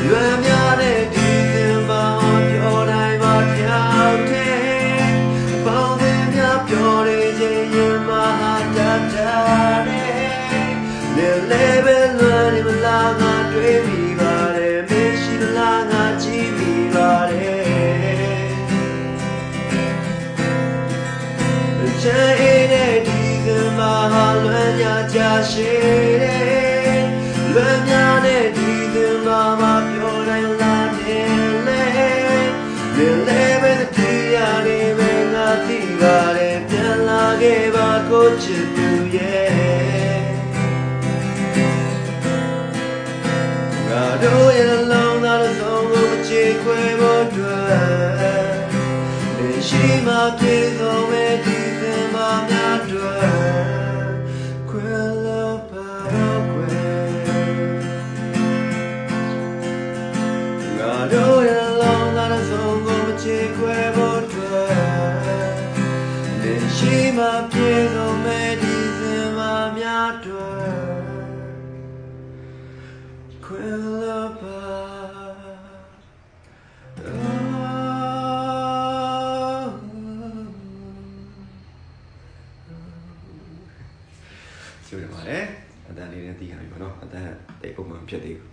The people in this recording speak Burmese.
လွယ်များတဲ့ဒီသင်္ဘောပြောတိုင်းမှာပြောင်းတယ်ပေါင်းသင်များပြောနေခြင်းရင်မဟာတတ်တယ်လေလေပဲလွယ်နေမလားငါတွေးမိပါတယ်မရှိသလားငါကြည့်မိပါတယ်ချမ်းအေးတဲ့ဒီသင်္ဘောဟာလွယ်များကြရှိတယ်လွယ်များတဲ့ဒီသင်္ဘောမှာပြောတိုင်းလာတယ်လေလေပဲတရားတွေပဲငါသိပါတယ်ပြန်လာခဲ့ပါကိုချစ်သူရဲ့ငါတို့ရဲ့လုံးသားတစ်စုံကိုမချေခွဲဖို့အတွက်လက်ရှိမှာပြေဆုံးမဲ့ဒီသင်္ဘောများအတွက်ခွဲလို့ပါတော့ခွဲငါတို့ရဲ့လုံးသားတစ်စုံကိုမချေခွဲဖို့အတွက်လက်ရှိမှာပြေဆုံးမဲ့ဒီသင်္ဘောများအတွက်ခွဲလို့ပါဆိုရပါတယ်အတန်လေးနဲ့တီးရပြီပေါ့နော်အတန်တိတ်ပုံမှန်ဖြစ်သေးဘူး